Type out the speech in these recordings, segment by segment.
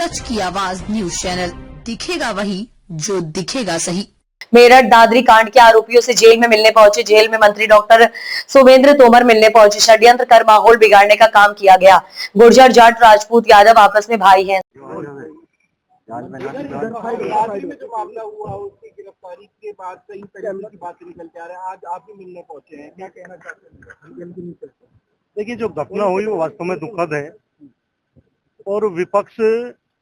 सच की आवाज news channel, दिखेगा वही जो दिखेगा सही। मेरठ दादरी कांड के आरोपियों से जेल में मिलने पहुंचे। जेल में मंत्री डॉक्टर सुवेंद्र तोमर मिलने पहुंचे। षड्यंत्र कर माहौल बिगाड़ने का काम किया गया। गुर्जर, जाट, राजपूत, यादव आपस में भाई हैं। दादरी में जो मामला हुआ उसकी गिरफ्तारी के बाद कई तरीके की बातें निकल के आ रहा है। आज आप भी मिलने पहुंचे हैं, क्या कहना चाहते हैं? देखिए, जो घटना हुई वो वास्तव में दुखद है और विपक्ष,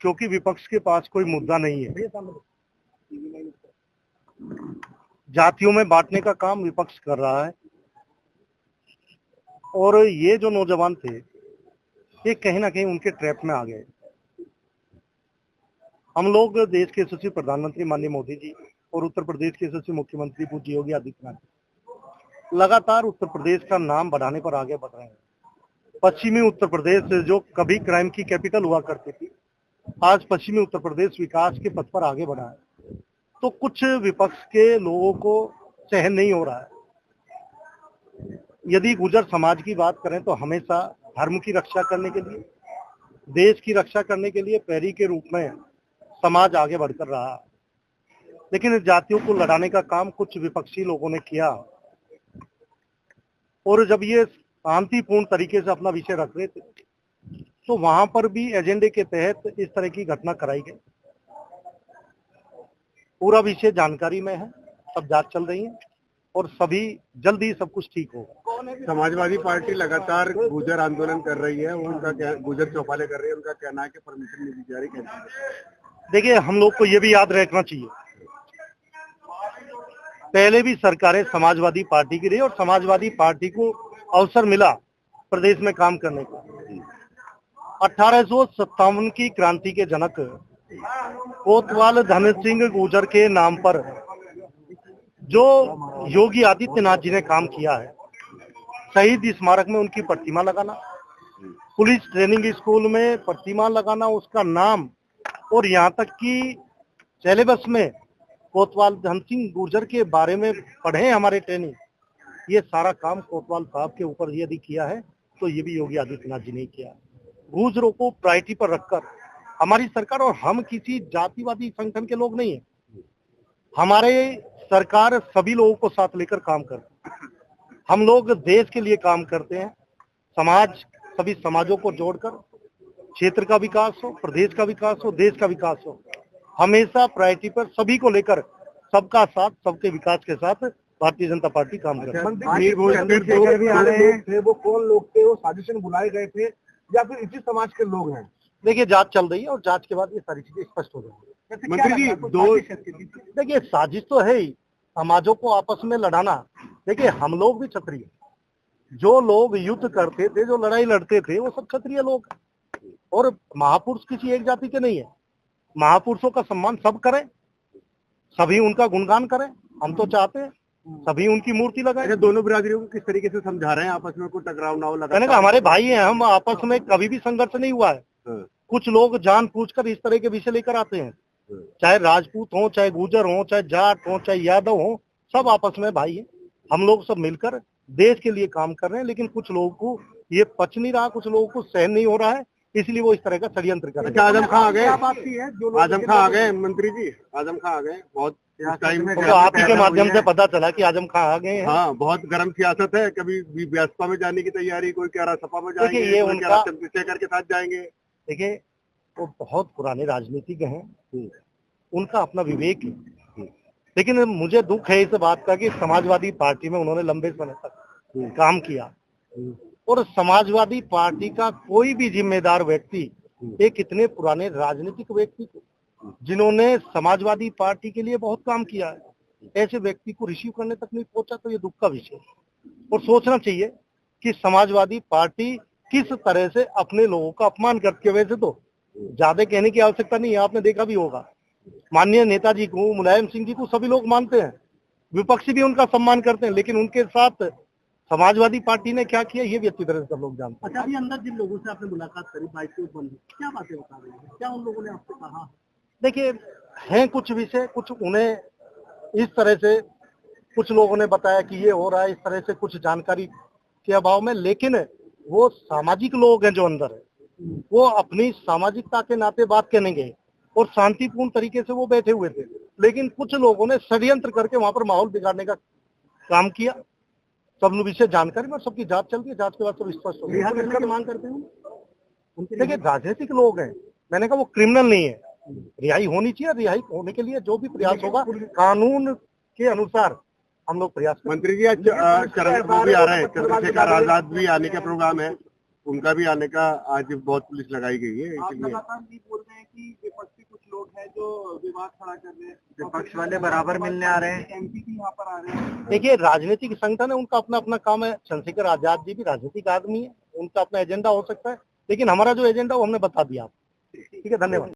क्योंकि विपक्ष के पास कोई मुद्दा नहीं है, जातियों में बांटने का काम विपक्ष कर रहा है। और ये जो नौजवान थे ये कहीं ना कहीं उनके ट्रैप में आ गए। हम लोग देश के यशस्वी प्रधानमंत्री माननीय मोदी जी और उत्तर प्रदेश के यशस्वी मुख्यमंत्री पूज्य योगी आदित्यनाथ लगातार उत्तर प्रदेश का नाम बढ़ाने पर आगे बढ़ रहे हैं। पश्चिमी उत्तर प्रदेश जो कभी क्राइम की कैपिटल हुआ करती थी, आज पश्चिमी उत्तर प्रदेश विकास के पथ पर आगे बढ़ा है। तो कुछ विपक्ष के लोगों को सहन नहीं हो रहा है। यदि गुर्जर समाज की बात करें तो हमेशा धर्म की रक्षा करने के लिए, देश की रक्षा करने के लिए पैरी के रूप में समाज आगे बढ़कर रहा, लेकिन जातियों को लड़ाने का काम कुछ विपक्षी लोगों ने किया। और जब ये शांतिपूर्ण तरीके से अपना विषय रख रहे थे तो वहां पर भी एजेंडे के तहत इस तरह की घटना कराई गई। पूरा विषय जानकारी में है, सब जांच चल रही है और सभी जल्दी सब कुछ ठीक होगा। समाजवादी पार्टी लगातार गुर्जर आंदोलन कर रही है, उनका क्या, गुर्जर चौपाले कर रही है, उनका कहना है कि परमिशन नहीं दी जा रही। देखिए, हम लोग को ये भी याद रखना चाहिए, पहले भी सरकारें समाजवादी पार्टी की रही और समाजवादी पार्टी को अवसर मिला प्रदेश में काम करने का। 1857 की क्रांति के जनक कोतवाल धन सिंह गुर्जर के नाम पर जो योगी आदित्यनाथ जी ने काम किया है, शहीद स्मारक में उनकी प्रतिमा लगाना, पुलिस ट्रेनिंग स्कूल में प्रतिमा लगाना, उसका नाम, और यहाँ तक कि सिलेबस में कोतवाल धन सिंह गुर्जर के बारे में पढ़े हमारे ट्रेनिंग, ये सारा काम कोतवाल साहब के ऊपर यदि किया है तो ये भी योगी आदित्यनाथ जी ने किया। गुर्जरों को प्रायोरिटी पर रखकर हमारी सरकार, और हम किसी जातिवादी संगठन के लोग नहीं है, हमारे सरकार सभी लोगों को साथ लेकर काम करती है। हम लोग देश के लिए काम करते हैं, समाज, सभी समाजों को जोड़कर क्षेत्र का विकास हो, प्रदेश का विकास हो, देश का विकास हो, हमेशा प्रायोरिटी पर सभी को लेकर सबका साथ, सबके विकास के साथ भारतीय जनता पार्टी काम कर रही है। वो कौन लोग थे? वो साजिश में बुलाए गए थे या फिर इसी समाज के लोग हैं? देखिए, जांच चल रही है और जांच के बाद ये सारी चीजें स्पष्ट हो जाएंगी। मंत्री जी, दो देखिए, साजिश तो है ही, समाजों को आपस में लड़ाना। देखिए, हम लोग भी क्षत्रिय, जो लोग युद्ध करते थे, जो लड़ाई लड़ते थे, वो सब क्षत्रिय लोग, और महापुरुष किसी एक जाति के नहीं है। महापुरुषों का सम्मान सब करें, सभी उनका गुणगान करें, हम तो चाहते हैं सभी उनकी मूर्ति लगाएं। दोनों बिरादरियों को किस तरीके से समझा रहे हैं आपस में, कोई टकराव ना हो? कहने का हमारे भाई हैं, हम आपस में कभी भी संघर्ष नहीं हुआ है। कुछ लोग जानबूझकर इस तरह के विषय लेकर आते हैं, चाहे राजपूत हो, चाहे गुर्जर हो, चाहे जाट हो, चाहे यादव हो, सब आपस में भाई हैं। हम लोग सब मिलकर देश के लिए काम कर रहे हैं, लेकिन कुछ लोगों को ये पच नहीं रहा, कुछ लोगों को सहन नहीं हो रहा है, इसलिए वो इस तरह का षड्यंत्र कर रहे हैं। आजम खां आ गए, आजम खां आ गए, मंत्री जी आजम खां आ गए। बहुत टाइम में तो आप ही के माध्यम से पता चला कि आजम खां आ गए हैं। हाँ, बहुत गर्म सियासत है, कभी बसपा में जाने की तैयारी, कोई कह रहा सपा में जाएंगे, ये उनका चंद्रशेखर के साथ जाएंगे। देखिए, वो बहुत पुराने राजनीतिज्ञ हैं, उनका अपना विवेक है, लेकिन मुझे दुख है इस बात का कि समाजवादी पार्टी में उन्होंने लंबे समय तक काम किया, और समाजवादी पार्टी का कोई भी जिम्मेदार व्यक्ति, एक इतने पुराने राजनीतिक व्यक्ति को जिन्होंने समाजवादी पार्टी के लिए बहुत काम किया है, ऐसे व्यक्ति को रिसीव करने तक नहीं पहुंचा, तो ये दुख का विषय है। और सोचना चाहिए कि समाजवादी पार्टी किस तरह से अपने लोगों का अपमान करती है। वैसे तो ज्यादा कहने की आवश्यकता नहीं है, आपने देखा भी होगा, माननीय नेताजी को, मुलायम सिंह जी को सभी लोग मानते हैं, विपक्षी भी उनका सम्मान करते हैं, लेकिन उनके साथ समाजवादी पार्टी ने क्या किया ये भी अच्छी तरह से सब लोग जानते हैं। अच्छा, अभी अंदर जिन लोगों से आपने मुलाकात करी, बातचीत बनी, क्या बातें बता रहे हैं, क्या उन लोगों ने आपसे कहा? देखिए, हैं कुछ विषय, कुछ उन्हें इस तरह से कुछ लोगों ने बताया कि ये हो रहा है, इस तरह से कुछ जानकारी के अभाव में, लेकिन वो सामाजिक लोग हैं जो अंदर है, वो अपनी सामाजिकता के नाते बात करने गए और शांतिपूर्ण तरीके से वो बैठे हुए थे, लेकिन कुछ लोगों ने षड्यंत्र करके वहां पर माहौल बिगाड़ने का काम किया। सब लोग विषय जानकारी में, सबकी जांच चल रही है, जांच के बाद सब स्पष्ट हो गया। इसका मांग करते हैं। देखिए, राजनीतिक लोग हैं, मैंने कहा वो क्रिमिनल नहीं है, रिहाई होनी चाहिए। रिहाई होने के लिए जो भी प्रयास होगा कानून के अनुसार हम लोग प्रयास करेंगे। मंत्री जी, आज वो भी आ रहे हैं, चंद्रशेखर आजाद भी आने का प्रोग्राम है, उनका भी आने का आज बहुत पुलिस लगाई गई है। आप इसलिए लगातार ये बोल रहे हैं कि विपक्षी कुछ लोग हैं जो विवाद खड़ा कर रहे हैं, विपक्ष वाले बराबर मिलने आ रहे हैं। एमपी भी यहाँ पर आ रहे हैं। देखिए, राजनीतिक संगठन है, उनका अपना अपना काम है। चंद्रशेखर आजाद जी भी राजनीतिक आदमी है, उनका अपना एजेंडा हो सकता है, लेकिन हमारा जो एजेंडा वो हमने बता दिया। ठीक है, धन्यवाद।